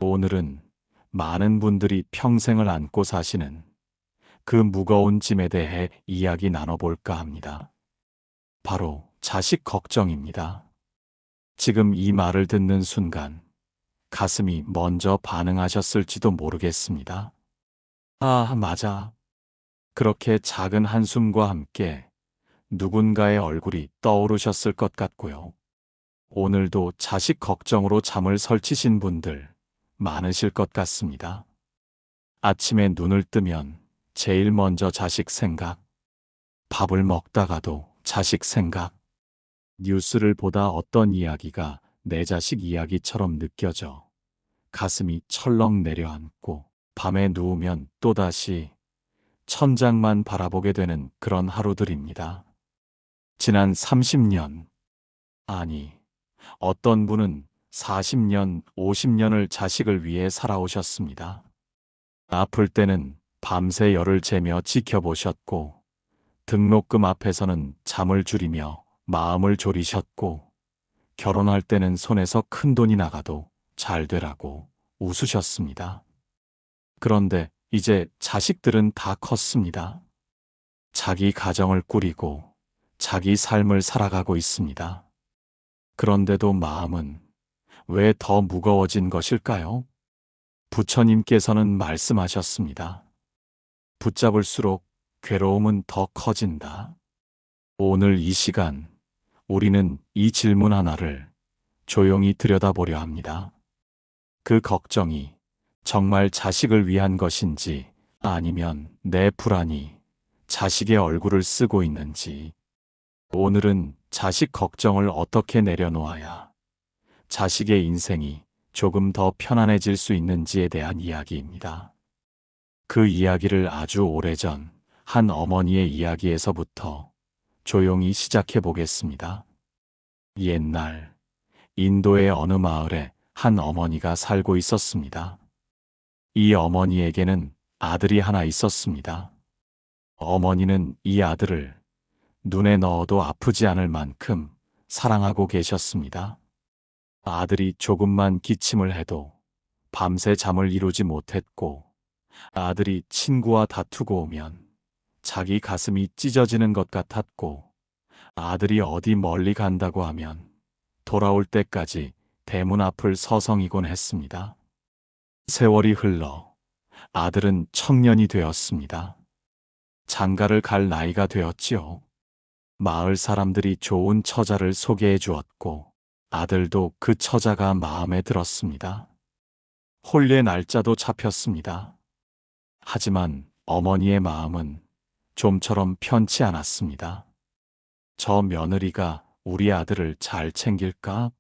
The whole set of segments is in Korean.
오늘은 많은 분들이 평생을 안고 사시는 그 무거운 짐에 대해 이야기 나눠볼까 합니다. 바로 자식 걱정입니다. 지금 이 말을 듣는 순간 가슴이 먼저 반응하셨을지도 모르겠습니다. 아, 맞아. 그렇게 작은 한숨과 함께 누군가의 얼굴이 떠오르셨을 것 같고요. 오늘도 자식 걱정으로 잠을 설치신 분들 많으실 것 같습니다. 아침에 눈을 뜨면 제일 먼저 자식 생각, 밥을 먹다가도 자식 생각, 뉴스를 보다 어떤 이야기가 내 자식 이야기처럼 느껴져 가슴이 철렁 내려앉고 밤에 누우면 또다시 천장만 바라보게 되는 그런 하루들입니다. 지난 30년, 아니, 어떤 분은 40년, 50년을 자식을 위해 살아오셨습니다. 아플 때는 밤새 열을 재며 지켜보셨고, 등록금 앞에서는 잠을 줄이며 마음을 졸이셨고, 결혼할 때는 손에서 큰 돈이 나가도 잘 되라고 웃으셨습니다. 그런데 이제 자식들은 다 컸습니다. 자기 가정을 꾸리고 자기 삶을 살아가고 있습니다. 그런데도 마음은 왜 더 무거워진 것일까요? 부처님께서는 말씀하셨습니다. 붙잡을수록 괴로움은 더 커진다. 오늘 이 시간 우리는 이 질문 하나를 조용히 들여다보려 합니다. 그 걱정이 정말 자식을 위한 것인지 아니면 내 불안이 자식의 얼굴을 쓰고 있는지, 오늘은 자식 걱정을 어떻게 내려놓아야 자식의 인생이 조금 더 편안해질 수 있는지에 대한 이야기입니다. 그 이야기를 아주 오래전 한 어머니의 이야기에서부터 조용히 시작해 보겠습니다. 옛날 인도의 어느 마을에 한 어머니가 살고 있었습니다. 이 어머니에게는 아들이 하나 있었습니다. 어머니는 이 아들을 눈에 넣어도 아프지 않을 만큼 사랑하고 계셨습니다. 아들이 조금만 기침을 해도 밤새 잠을 이루지 못했고, 아들이 친구와 다투고 오면 자기 가슴이 찢어지는 것 같았고, 아들이 어디 멀리 간다고 하면 돌아올 때까지 대문 앞을 서성이곤 했습니다. 세월이 흘러 아들은 청년이 되었습니다. 장가를 갈 나이가 되었지요. 마을 사람들이 좋은 처자를 소개해 주었고, 아들도 그 처자가 마음에 들었습니다. 혼례 날짜도 잡혔습니다. 하지만 어머니의 마음은 좀처럼 편치 않았습니다. 저 며느리가 우리 아들을 잘 챙길까?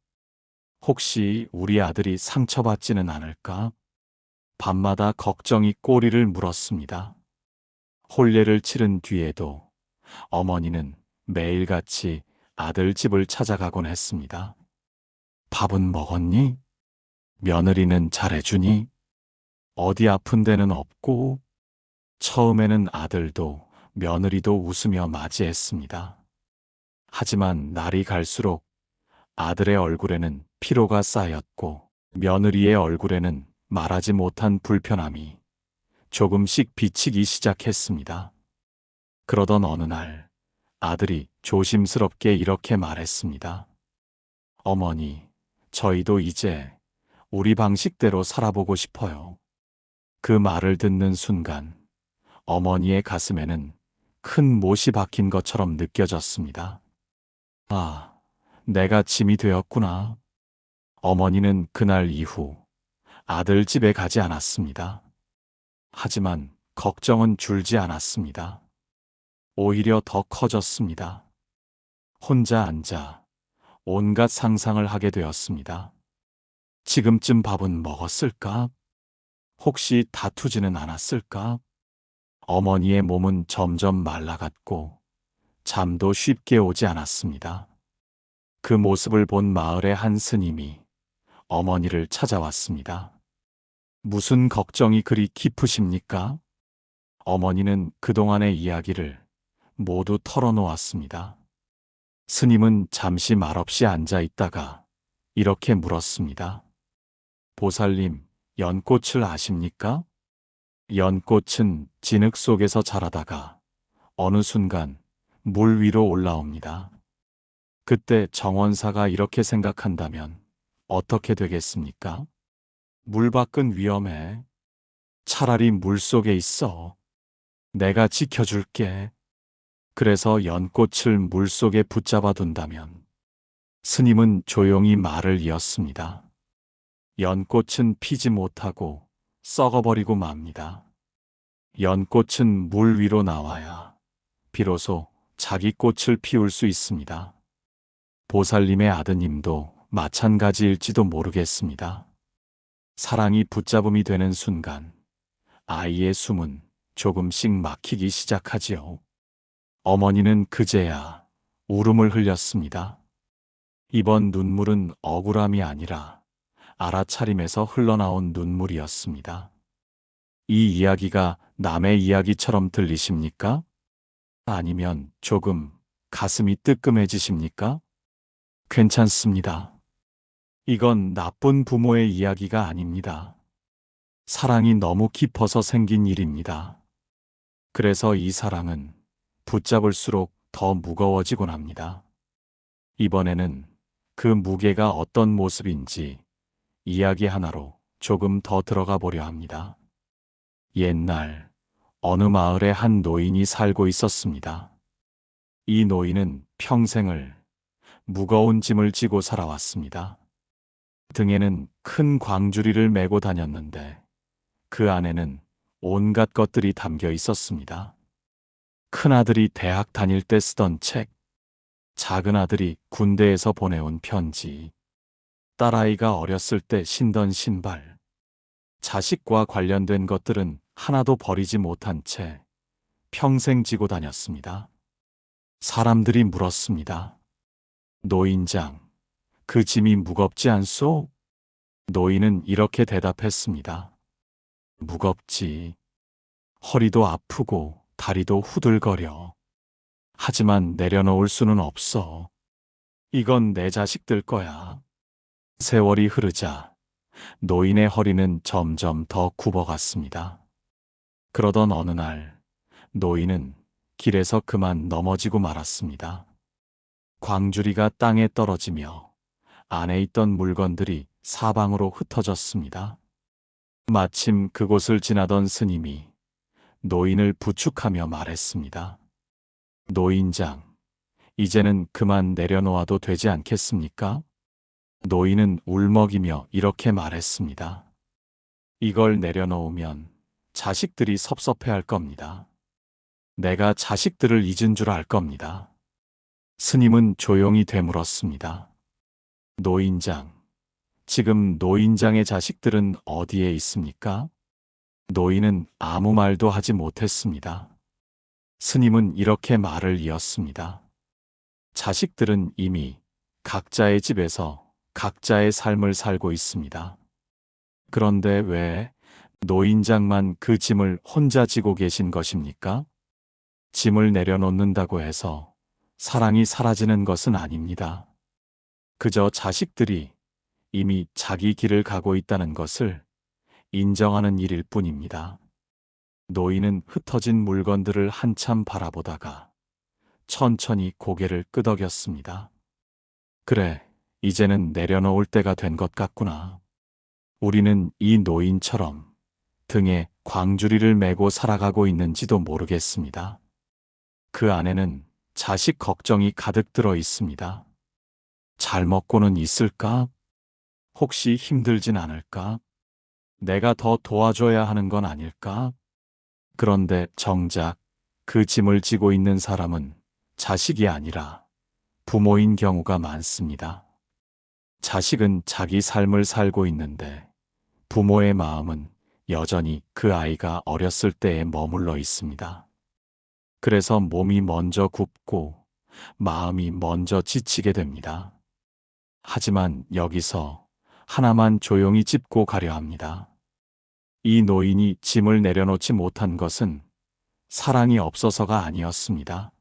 혹시 우리 아들이 상처받지는 않을까? 밤마다 걱정이 꼬리를 물었습니다. 혼례를 치른 뒤에도 어머니는 매일같이 아들 집을 찾아가곤 했습니다. 밥은 먹었니? 며느리는 잘해주니? 어디 아픈 데는 없고? 처음에는 아들도 며느리도 웃으며 맞이했습니다. 하지만 날이 갈수록 아들의 얼굴에는 피로가 쌓였고, 며느리의 얼굴에는 말하지 못한 불편함이 조금씩 비치기 시작했습니다. 그러던 어느 날 아들이 조심스럽게 이렇게 말했습니다. 어머니, 저희도 이제 우리 방식대로 살아보고 싶어요. 그 말을 듣는 순간 어머니의 가슴에는 큰 못이 박힌 것처럼 느껴졌습니다. 아, 내가 짐이 되었구나. 어머니는 그날 이후 아들 집에 가지 않았습니다. 하지만 걱정은 줄지 않았습니다. 오히려 더 커졌습니다. 혼자 앉아 온갖 상상을 하게 되었습니다. 지금쯤 밥은 먹었을까? 혹시 다투지는 않았을까? 어머니의 몸은 점점 말라갔고 잠도 쉽게 오지 않았습니다. 그 모습을 본 마을의 한 스님이 어머니를 찾아왔습니다. 무슨 걱정이 그리 깊으십니까? 어머니는 그동안의 이야기를 모두 털어놓았습니다. 스님은 잠시 말없이 앉아 있다가 이렇게 물었습니다. 보살님, 연꽃을 아십니까? 연꽃은 진흙 속에서 자라다가 어느 순간 물 위로 올라옵니다. 그때 정원사가 이렇게 생각한다면 어떻게 되겠습니까? 물 밖은 위험해. 차라리 물 속에 있어. 내가 지켜줄게. 그래서 연꽃을 물 속에 붙잡아 둔다면 스님은 조용히 말을 이었습니다. 연꽃은 피지 못하고 썩어버리고 맙니다. 연꽃은 물 위로 나와야 비로소 자기 꽃을 피울 수 있습니다. 보살님의 아드님도 마찬가지일지도 모르겠습니다. 사랑이 붙잡음이 되는 순간 아이의 숨은 조금씩 막히기 시작하지요. 어머니는 그제야 울음을 흘렸습니다. 이번 눈물은 억울함이 아니라 알아차림에서 흘러나온 눈물이었습니다. 이 이야기가 남의 이야기처럼 들리십니까? 아니면 조금 가슴이 뜨끔해지십니까? 괜찮습니다. 이건 나쁜 부모의 이야기가 아닙니다. 사랑이 너무 깊어서 생긴 일입니다. 그래서 이 사랑은 붙잡을수록 더 무거워지곤 합니다. 이번에는 그 무게가 어떤 모습인지 이야기 하나로 조금 더 들어가 보려 합니다. 옛날 어느 마을에 한 노인이 살고 있었습니다. 이 노인은 평생을 무거운 짐을 지고 살아왔습니다. 등에는 큰 광주리를 메고 다녔는데 그 안에는 온갖 것들이 담겨 있었습니다. 큰아들이 대학 다닐 때 쓰던 책, 작은아들이 군대에서 보내온 편지, 딸아이가 어렸을 때 신던 신발, 자식과 관련된 것들은 하나도 버리지 못한 채 평생 지고 다녔습니다. 사람들이 물었습니다. 노인장, 그 짐이 무겁지 않소? 노인은 이렇게 대답했습니다. 무겁지. 허리도 아프고 다리도 후들거려. 하지만 내려놓을 수는 없어. 이건 내 자식들 거야. 세월이 흐르자 노인의 허리는 점점 더 굽어갔습니다. 그러던 어느 날 노인은 길에서 그만 넘어지고 말았습니다. 광주리가 땅에 떨어지며 안에 있던 물건들이 사방으로 흩어졌습니다. 마침 그곳을 지나던 스님이 노인을 부축하며 말했습니다. 노인장, 이제는 그만 내려놓아도 되지 않겠습니까? 노인은 울먹이며 이렇게 말했습니다. 이걸 내려놓으면 자식들이 섭섭해할 겁니다. 내가 자식들을 잊은 줄 알 겁니다. 스님은 조용히 되물었습니다. 노인장, 지금 노인장의 자식들은 어디에 있습니까? 노인은 아무 말도 하지 못했습니다. 스님은 이렇게 말을 이었습니다. 자식들은 이미 각자의 집에서 각자의 삶을 살고 있습니다. 그런데 왜 노인장만 그 짐을 혼자 지고 계신 것입니까? 짐을 내려놓는다고 해서 사랑이 사라지는 것은 아닙니다. 그저 자식들이 이미 자기 길을 가고 있다는 것을 인정하는 일일 뿐입니다. 노인은 흩어진 물건들을 한참 바라보다가 천천히 고개를 끄덕였습니다. 그래, 이제는 내려놓을 때가 된 것 같구나. 우리는 이 노인처럼 등에 광주리를 메고 살아가고 있는지도 모르겠습니다. 그 안에는 자식 걱정이 가득 들어 있습니다. 잘 먹고는 있을까? 혹시 힘들진 않을까? 내가 더 도와줘야 하는 건 아닐까? 그런데 정작 그 짐을 지고 있는 사람은 자식이 아니라 부모인 경우가 많습니다. 자식은 자기 삶을 살고 있는데 부모의 마음은 여전히 그 아이가 어렸을 때에 머물러 있습니다. 그래서 몸이 먼저 굽고 마음이 먼저 지치게 됩니다. 하지만 여기서 하나만 조용히 짚고 가려 합니다. 이 노인이 짐을 내려놓지 못한 것은 사랑이 없어서가 아니었습니다.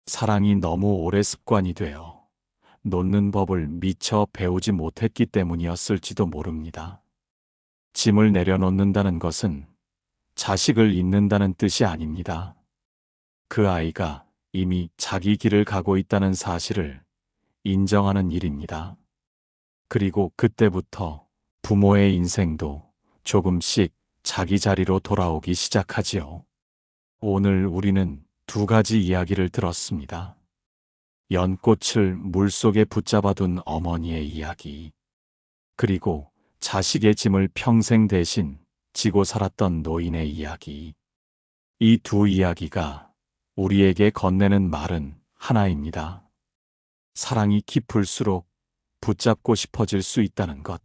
사랑이 너무 오래 습관이 되어 놓는 법을 미처 배우지 못했기 때문이었을지도 모릅니다. 짐을 내려놓는다는 것은 자식을 잇는다는 뜻이 아닙니다. 그 아이가 이미 자기 길을 가고 있다는 사실을 인정하는 일입니다. 그리고 그때부터 부모의 인생도 조금씩 자기 자리로 돌아오기 시작하지요. 오늘 우리는 두 가지 이야기를 들었습니다. 연꽃을 물속에 붙잡아둔 어머니의 이야기, 그리고 자식의 짐을 평생 대신 지고 살았던 노인의 이야기. 이 두 이야기가 우리에게 건네는 말은 하나입니다. 사랑이 깊을수록 붙잡고 싶어질 수 있다는 것.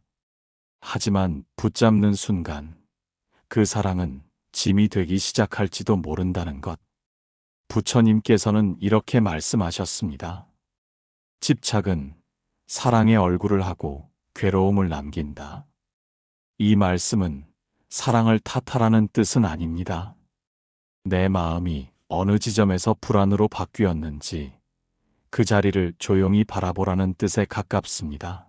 하지만 붙잡는 순간 그 사랑은 짐이 되기 시작할지도 모른다는 것. 부처님께서는 이렇게 말씀하셨습니다. 집착은 사랑의 얼굴을 하고 괴로움을 남긴다. 이 말씀은 사랑을 탓하라는 뜻은 아닙니다. 내 마음이 어느 지점에서 불안으로 바뀌었는지 그 자리를 조용히 바라보라는 뜻에 가깝습니다.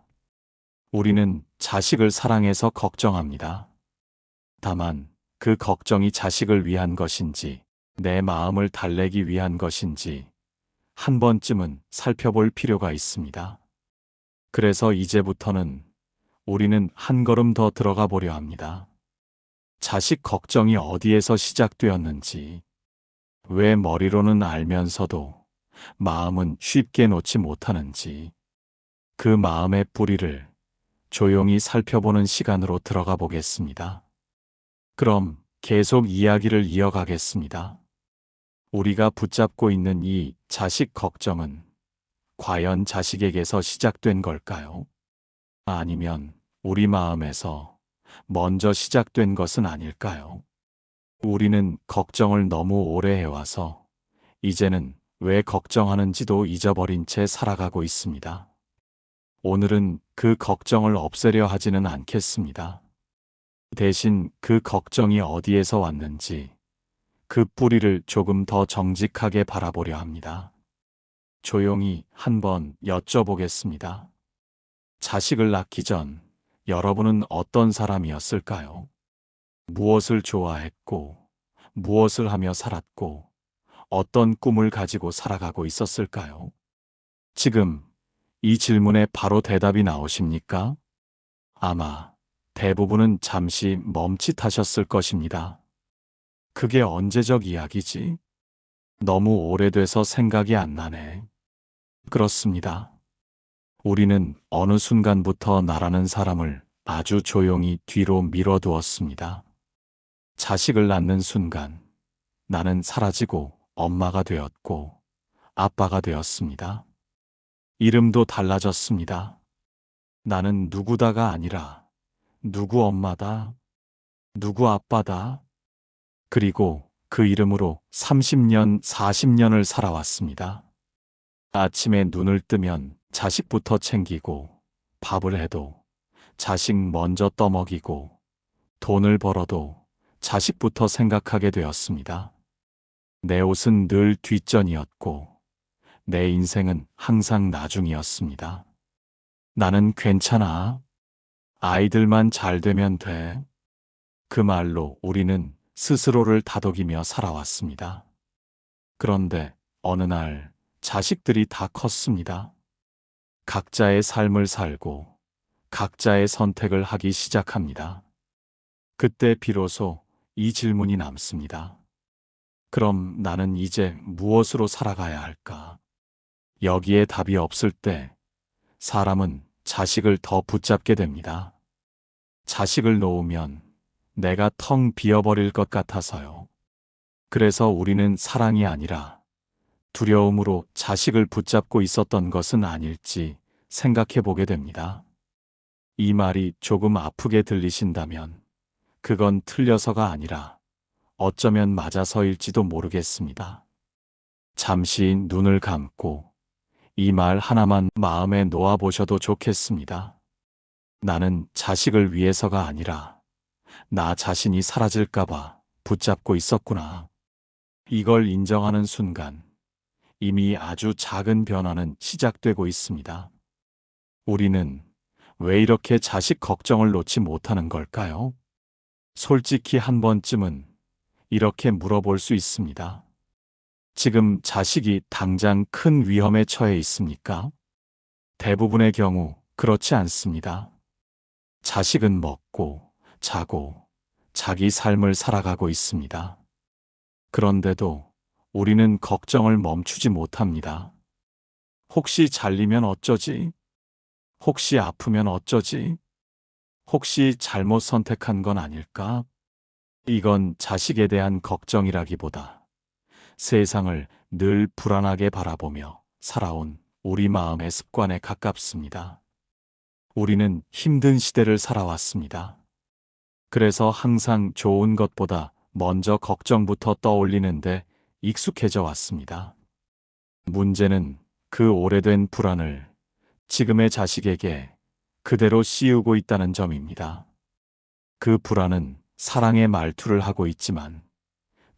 우리는 자식을 사랑해서 걱정합니다. 다만 그 걱정이 자식을 위한 것인지 내 마음을 달래기 위한 것인지 한 번쯤은 살펴볼 필요가 있습니다. 그래서 이제부터는 우리는 한 걸음 더 들어가 보려 합니다. 자식 걱정이 어디에서 시작되었는지, 왜 머리로는 알면서도 마음은 쉽게 놓지 못하는지, 그 마음의 뿌리를 조용히 살펴보는 시간으로 들어가 보겠습니다. 그럼 계속 이야기를 이어가겠습니다. 우리가 붙잡고 있는 이 자식 걱정은 과연 자식에게서 시작된 걸까요? 아니면 우리 마음에서 먼저 시작된 것은 아닐까요? 우리는 걱정을 너무 오래 해와서 이제는 왜 걱정하는지도 잊어버린 채 살아가고 있습니다. 오늘은 그 걱정을 없애려 하지는 않겠습니다. 대신 그 걱정이 어디에서 왔는지 그 뿌리를 조금 더 정직하게 바라보려 합니다. 조용히 한번 여쭤보겠습니다. 자식을 낳기 전 여러분은 어떤 사람이었을까요? 무엇을 좋아했고, 무엇을 하며 살았고, 어떤 꿈을 가지고 살아가고 있었을까요? 지금 이 질문에 바로 대답이 나오십니까? 아마 대부분은 잠시 멈칫하셨을 것입니다. 그게 언제적 이야기지? 너무 오래돼서 생각이 안 나네. 그렇습니다. 우리는 어느 순간부터 나라는 사람을 아주 조용히 뒤로 밀어두었습니다. 자식을 낳는 순간 나는 사라지고 엄마가 되었고 아빠가 되었습니다. 이름도 달라졌습니다. 나는 누구다가 아니라 누구 엄마다, 누구 아빠다. 그리고 그 이름으로 30년, 40년을 살아왔습니다. 아침에 눈을 뜨면 자식부터 챙기고, 밥을 해도 자식 먼저 떠먹이고, 돈을 벌어도 자식부터 생각하게 되었습니다. 내 옷은 늘 뒷전이었고, 내 인생은 항상 나중이었습니다. 나는 괜찮아. 아이들만 잘 되면 돼. 그 말로 우리는 스스로를 다독이며 살아왔습니다. 그런데 어느 날 자식들이 다 컸습니다. 각자의 삶을 살고 각자의 선택을 하기 시작합니다. 그때 비로소 이 질문이 남습니다. 그럼 나는 이제 무엇으로 살아가야 할까? 여기에 답이 없을 때 사람은 자식을 더 붙잡게 됩니다. 자식을 놓으면 내가 텅 비어버릴 것 같아서요. 그래서 우리는 사랑이 아니라 두려움으로 자식을 붙잡고 있었던 것은 아닐지 생각해 보게 됩니다. 이 말이 조금 아프게 들리신다면 그건 틀려서가 아니라 어쩌면 맞아서일지도 모르겠습니다. 잠시 눈을 감고 이 말 하나만 마음에 놓아보셔도 좋겠습니다. 나는 자식을 위해서가 아니라 나 자신이 사라질까봐 붙잡고 있었구나. 이걸 인정하는 순간 이미 아주 작은 변화는 시작되고 있습니다. 우리는 왜 이렇게 자식 걱정을 놓지 못하는 걸까요? 솔직히 한 번쯤은 이렇게 물어볼 수 있습니다. 지금 자식이 당장 큰 위험에 처해 있습니까? 대부분의 경우 그렇지 않습니다. 자식은 먹고 자고 자기 삶을 살아가고 있습니다. 그런데도 우리는 걱정을 멈추지 못합니다. 혹시 잘리면 어쩌지? 혹시 아프면 어쩌지? 혹시 잘못 선택한 건 아닐까? 이건 자식에 대한 걱정이라기보다 세상을 늘 불안하게 바라보며 살아온 우리 마음의 습관에 가깝습니다. 우리는 힘든 시대를 살아왔습니다. 그래서 항상 좋은 것보다 먼저 걱정부터 떠올리는데 익숙해져 왔습니다. 문제는 그 오래된 불안을 지금의 자식에게 그대로 씌우고 있다는 점입니다. 그 불안은 사랑의 말투를 하고 있지만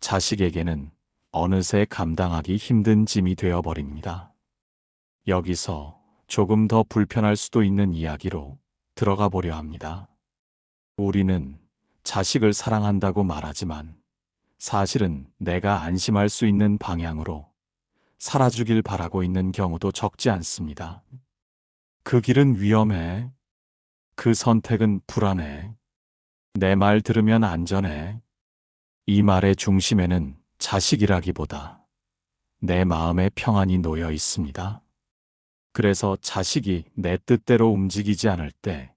자식에게는 어느새 감당하기 힘든 짐이 되어버립니다. 여기서 조금 더 불편할 수도 있는 이야기로 들어가 보려 합니다. 우리는 자식을 사랑한다고 말하지만 사실은 내가 안심할 수 있는 방향으로 살아주길 바라고 있는 경우도 적지 않습니다. 그 길은 위험해. 그 선택은 불안해. 내 말 들으면 안전해. 이 말의 중심에는 자식이라기보다 내 마음의 평안이 놓여 있습니다. 그래서 자식이 내 뜻대로 움직이지 않을 때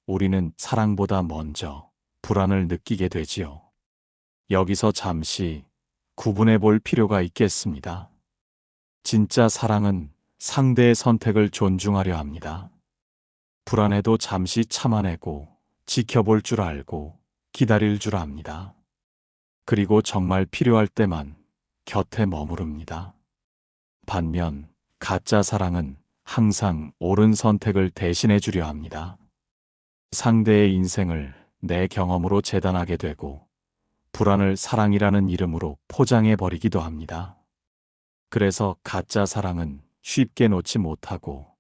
우리는 사랑보다 먼저 불안을 느끼게 되지요. 여기서 잠시 구분해 볼 필요가 있겠습니다. 진짜 사랑은 상대의 선택을 존중하려 합니다. 불안해도 잠시 참아내고 지켜볼 줄 알고 기다릴 줄 압니다. 그리고 정말 필요할 때만 곁에 머무릅니다. 반면 가짜 사랑은 항상 옳은 선택을 대신해 주려 합니다. 상대의 인생을 내 경험으로 재단하게 되고 불안을 사랑이라는 이름으로 포장해 버리기도 합니다. 그래서 가짜 사랑은 쉽게 놓지 못하고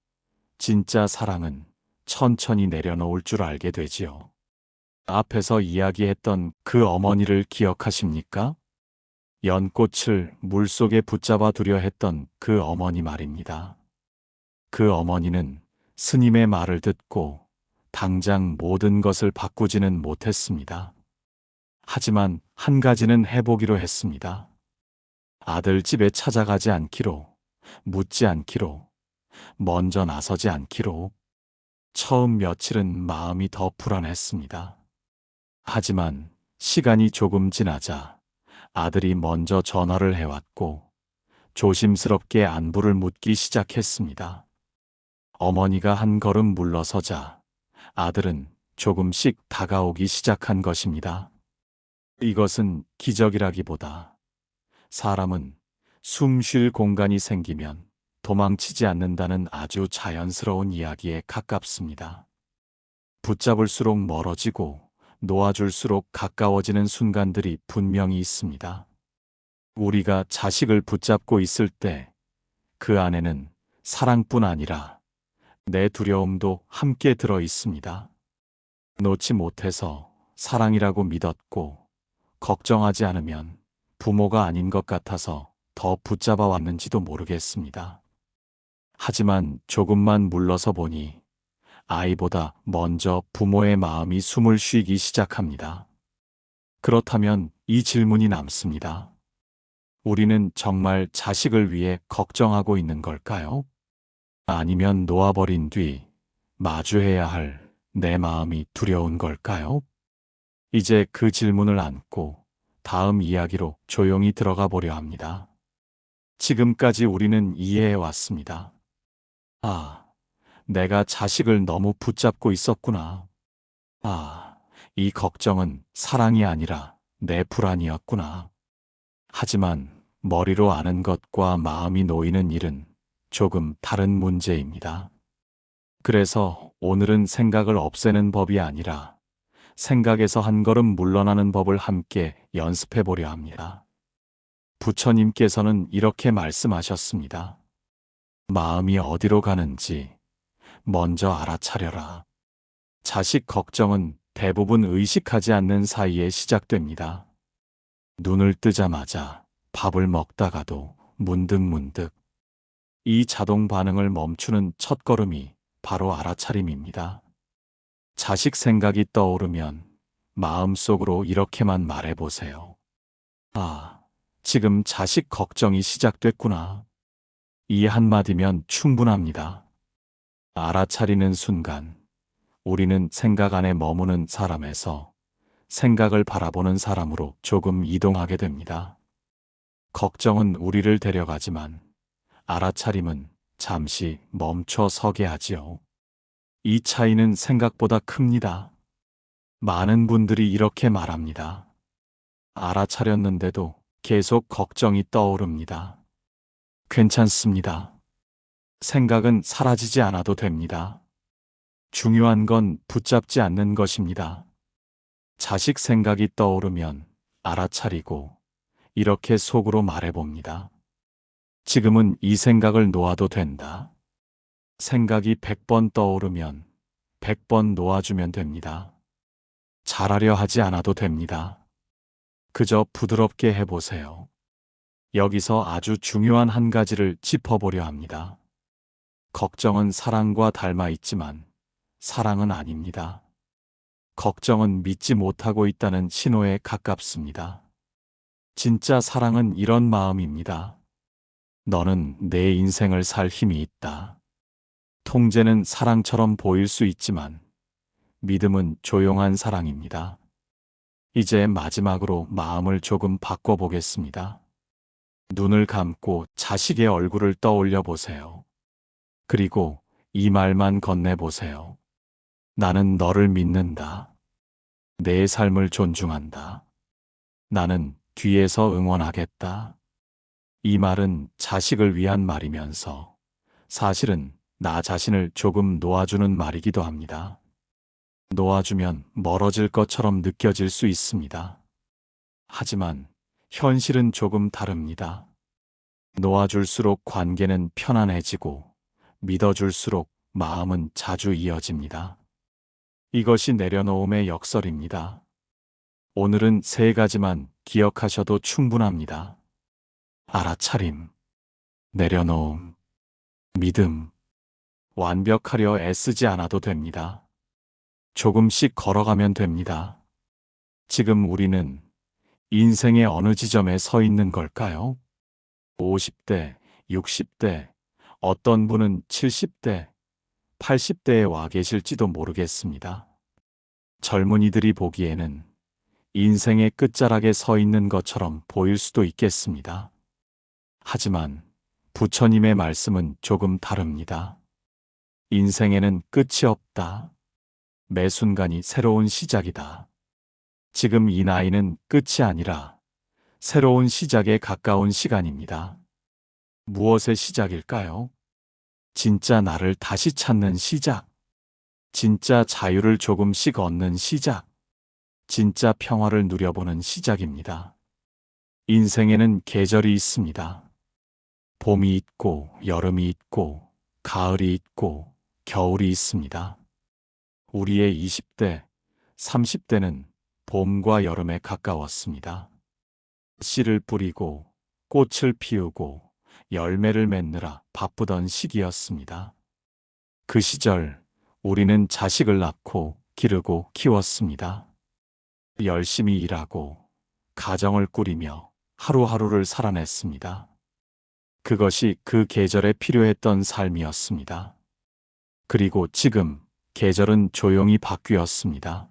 진짜 사랑은 천천히 내려놓을 줄 알게 되지요. 앞에서 이야기했던 그 어머니를 기억하십니까? 연꽃을 물속에 붙잡아 두려 했던 그 어머니 말입니다. 그 어머니는 스님의 말을 듣고 당장 모든 것을 바꾸지는 못했습니다. 하지만 한 가지는 해보기로 했습니다. 아들 집에 찾아가지 않기로, 묻지 않기로, 먼저 나서지 않기로. 처음 며칠은 마음이 더 불안했습니다. 하지만 시간이 조금 지나자 아들이 먼저 전화를 해왔고 조심스럽게 안부를 묻기 시작했습니다. 어머니가 한 걸음 물러서자 아들은 조금씩 다가오기 시작한 것입니다. 이것은 기적이라기보다 사람은 숨 쉴 공간이 생기면 도망치지 않는다는 아주 자연스러운 이야기에 가깝습니다. 붙잡을수록 멀어지고 놓아줄수록 가까워지는 순간들이 분명히 있습니다. 우리가 자식을 붙잡고 있을 때 그 안에는 사랑뿐 아니라 내 두려움도 함께 들어 있습니다. 놓지 못해서 사랑이라고 믿었고 걱정하지 않으면 부모가 아닌 것 같아서 더 붙잡아 왔는지도 모르겠습니다. 하지만 조금만 물러서 보니 아이보다 먼저 부모의 마음이 숨을 쉬기 시작합니다. 그렇다면 이 질문이 남습니다. 우리는 정말 자식을 위해 걱정하고 있는 걸까요? 아니면 놓아버린 뒤 마주해야 할 내 마음이 두려운 걸까요? 이제 그 질문을 안고 다음 이야기로 조용히 들어가 보려 합니다. 지금까지 우리는 이해해 왔습니다. 아, 내가 자식을 너무 붙잡고 있었구나. 아, 이 걱정은 사랑이 아니라 내 불안이었구나. 하지만 머리로 아는 것과 마음이 놓이는 일은 조금 다른 문제입니다. 그래서 오늘은 생각을 없애는 법이 아니라 생각에서 한 걸음 물러나는 법을 함께 연습해 보려 합니다. 부처님께서는 이렇게 말씀하셨습니다. 마음이 어디로 가는지 먼저 알아차려라. 자식 걱정은 대부분 의식하지 않는 사이에 시작됩니다. 눈을 뜨자마자 밥을 먹다가도 문득문득 이 자동 반응을 멈추는 첫걸음이 바로 알아차림입니다. 자식 생각이 떠오르면 마음속으로 이렇게만 말해보세요. 아, 지금 자식 걱정이 시작됐구나. 이 한마디면 충분합니다. 알아차리는 순간 우리는 생각 안에 머무는 사람에서 생각을 바라보는 사람으로 조금 이동하게 됩니다. 걱정은 우리를 데려가지만 알아차림은 잠시 멈춰 서게 하지요. 이 차이는 생각보다 큽니다. 많은 분들이 이렇게 말합니다. 알아차렸는데도 계속 걱정이 떠오릅니다. 괜찮습니다. 생각은 사라지지 않아도 됩니다. 중요한 건 붙잡지 않는 것입니다. 자식 생각이 떠오르면 알아차리고 이렇게 속으로 말해봅니다. 지금은 이 생각을 놓아도 된다. 생각이 100번 떠오르면 100번 놓아주면 됩니다. 잘하려 하지 않아도 됩니다. 그저 부드럽게 해보세요. 여기서 아주 중요한 한 가지를 짚어보려 합니다. 걱정은 사랑과 닮아 있지만 사랑은 아닙니다. 걱정은 믿지 못하고 있다는 신호에 가깝습니다. 진짜 사랑은 이런 마음입니다. 너는 내 인생을 살 힘이 있다. 통제는 사랑처럼 보일 수 있지만 믿음은 조용한 사랑입니다. 이제 마지막으로 마음을 조금 바꿔보겠습니다. 눈을 감고 자식의 얼굴을 떠올려 보세요. 그리고 이 말만 건네보세요. 나는 너를 믿는다. 내 삶을 존중한다. 나는 뒤에서 응원하겠다. 이 말은 자식을 위한 말이면서 사실은 나 자신을 조금 놓아주는 말이기도 합니다. 놓아주면 멀어질 것처럼 느껴질 수 있습니다. 하지만 현실은 조금 다릅니다. 놓아줄수록 관계는 편안해지고 믿어줄수록 마음은 자주 이어집니다. 이것이 내려놓음의 역설입니다. 오늘은 3가지만 기억하셔도 충분합니다. 알아차림, 내려놓음, 믿음. 완벽하려 애쓰지 않아도 됩니다. 조금씩 걸어가면 됩니다. 지금 우리는 인생의 어느 지점에 서 있는 걸까요? 50대, 60대, 어떤 분은 70대, 80대에 와 계실지도 모르겠습니다. 젊은이들이 보기에는 인생의 끝자락에 서 있는 것처럼 보일 수도 있겠습니다. 하지만 부처님의 말씀은 조금 다릅니다. 인생에는 끝이 없다. 매 순간이 새로운 시작이다. 지금 이 나이는 끝이 아니라 새로운 시작에 가까운 시간입니다. 무엇의 시작일까요? 진짜 나를 다시 찾는 시작. 진짜 자유를 조금씩 얻는 시작. 진짜 평화를 누려보는 시작입니다. 인생에는 계절이 있습니다. 봄이 있고, 여름이 있고, 가을이 있고, 겨울이 있습니다. 우리의 20대, 30대는 봄과 여름에 가까웠습니다. 씨를 뿌리고, 꽃을 피우고, 열매를 맺느라 바쁘던 시기였습니다. 그 시절 우리는 자식을 낳고 기르고 키웠습니다. 열심히 일하고 가정을 꾸리며 하루하루를 살아냈습니다. 그것이 그 계절에 필요했던 삶이었습니다. 그리고 지금 계절은 조용히 바뀌었습니다.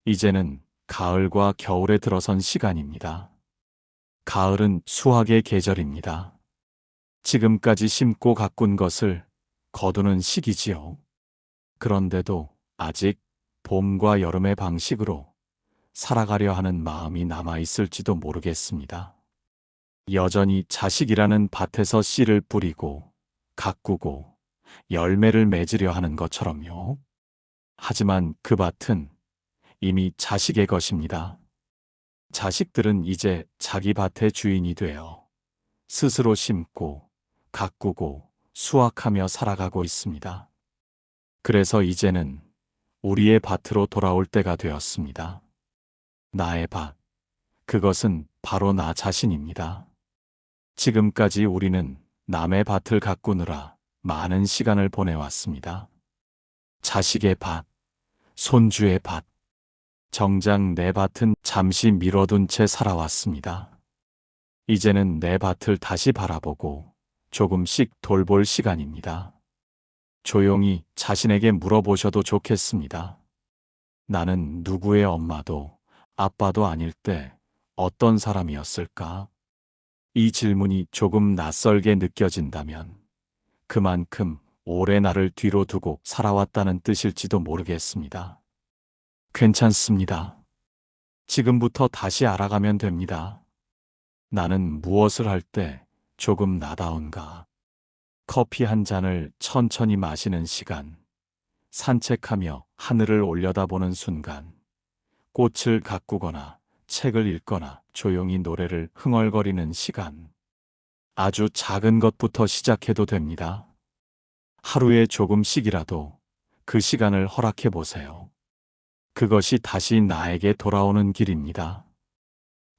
이제는 가을과 겨울에 들어선 시간입니다. 가을은 수확의 계절입니다. 지금까지 심고 가꾼 것을 거두는 시기지요. 그런데도 아직 봄과 여름의 방식으로 살아가려 하는 마음이 남아있을지도 모르겠습니다. 여전히 자식이라는 밭에서 씨를 뿌리고 가꾸고 열매를 맺으려 하는 것처럼요. 하지만 그 밭은 이미 자식의 것입니다. 자식들은 이제 자기 밭의 주인이 되어 스스로 심고 가꾸고 수확하며 살아가고 있습니다. 그래서 이제는 우리의 밭으로 돌아올 때가 되었습니다. 나의 밭, 그것은 바로 나 자신입니다. 지금까지 우리는 남의 밭을 가꾸느라 많은 시간을 보내왔습니다. 자식의 밭, 손주의 밭, 정작 내 밭은 잠시 미뤄둔 채 살아왔습니다. 이제는 내 밭을 다시 바라보고 조금씩 돌볼 시간입니다. 조용히 자신에게 물어보셔도 좋겠습니다. 나는 누구의 엄마도 아빠도 아닐 때 어떤 사람이었을까? 이 질문이 조금 낯설게 느껴진다면 그만큼 오래 나를 뒤로 두고 살아왔다는 뜻일지도 모르겠습니다. 괜찮습니다. 지금부터 다시 알아가면 됩니다. 나는 무엇을 할 때 조금 나다운가? 커피 한 잔을 천천히 마시는 시간, 산책하며 하늘을 올려다보는 순간, 꽃을 가꾸거나 책을 읽거나 조용히 노래를 흥얼거리는 시간. 아주 작은 것부터 시작해도 됩니다. 하루에 조금씩이라도 그 시간을 허락해 보세요. 그것이 다시 나에게 돌아오는 길입니다.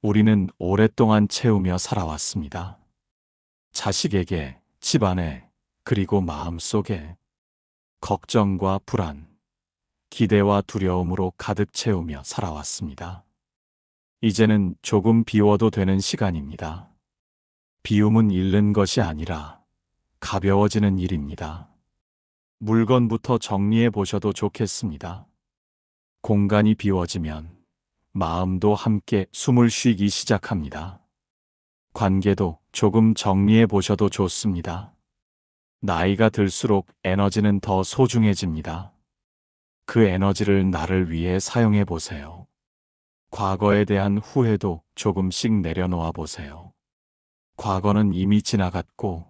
우리는 오랫동안 채우며 살아왔습니다. 자식에게, 집안에, 그리고 마음속에 걱정과 불안, 기대와 두려움으로 가득 채우며 살아왔습니다. 이제는 조금 비워도 되는 시간입니다. 비움은 잃는 것이 아니라 가벼워지는 일입니다. 물건부터 정리해 보셔도 좋겠습니다. 공간이 비워지면 마음도 함께 숨을 쉬기 시작합니다. 관계도 조금 정리해 보셔도 좋습니다. 나이가 들수록 에너지는 더 소중해집니다. 그 에너지를 나를 위해 사용해 보세요. 과거에 대한 후회도 조금씩 내려놓아 보세요. 과거는 이미 지나갔고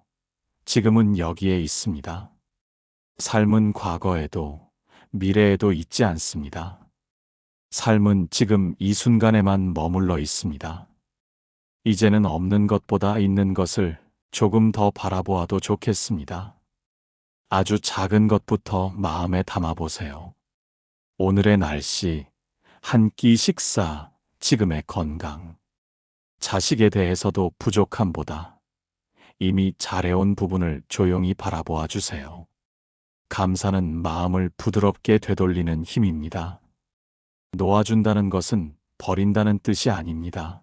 지금은 여기에 있습니다. 삶은 과거에도 미래에도 있지 않습니다. 삶은 지금 이 순간에만 머물러 있습니다. 이제는 없는 것보다 있는 것을 조금 더 바라보아도 좋겠습니다. 아주 작은 것부터 마음에 담아보세요. 오늘의 날씨, 한 끼 식사, 지금의 건강. 자식에 대해서도 부족함보다 이미 잘해온 부분을 조용히 바라보아 주세요. 감사는 마음을 부드럽게 되돌리는 힘입니다. 놓아준다는 것은 버린다는 뜻이 아닙니다.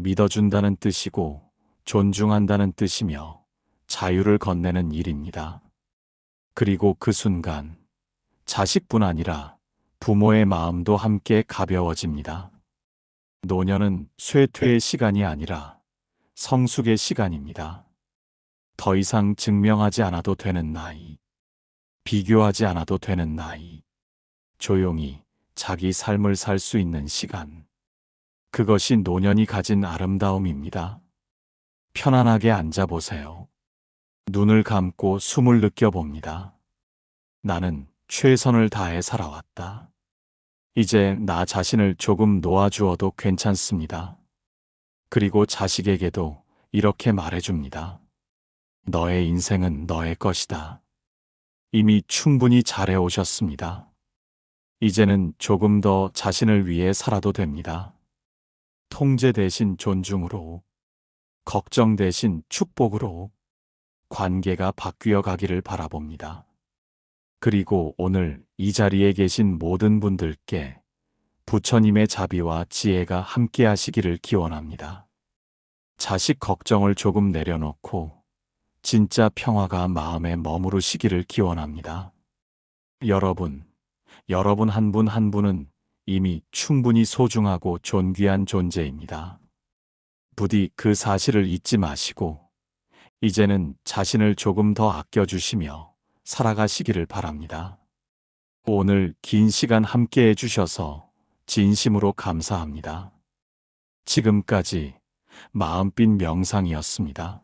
믿어준다는 뜻이고 존중한다는 뜻이며 자유를 건네는 일입니다. 그리고 그 순간 자식뿐 아니라 부모의 마음도 함께 가벼워집니다. 노년은 쇠퇴의 시간이 아니라 성숙의 시간입니다. 더 이상 증명하지 않아도 되는 나이, 비교하지 않아도 되는 나이, 조용히 자기 삶을 살 수 있는 시간. 그것이 노년이 가진 아름다움입니다. 편안하게 앉아보세요. 눈을 감고 숨을 느껴봅니다. 나는 최선을 다해 살아왔다. 이제 나 자신을 조금 놓아주어도 괜찮습니다. 그리고 자식에게도 이렇게 말해줍니다. 너의 인생은 너의 것이다. 이미 충분히 잘해오셨습니다. 이제는 조금 더 자신을 위해 살아도 됩니다. 통제 대신 존중으로, 걱정 대신 축복으로 관계가 바뀌어 가기를 바라봅니다. 그리고 오늘 이 자리에 계신 모든 분들께 부처님의 자비와 지혜가 함께 하시기를 기원합니다. 자식 걱정을 조금 내려놓고 진짜 평화가 마음에 머무르시기를 기원합니다. 여러분 한 분 한 분은 이미 충분히 소중하고 존귀한 존재입니다. 부디 그 사실을 잊지 마시고 이제는 자신을 조금 더 아껴주시며 살아가시기를 바랍니다. 오늘 긴 시간 함께 해주셔서 진심으로 감사합니다. 지금까지 마음빛 명상이었습니다.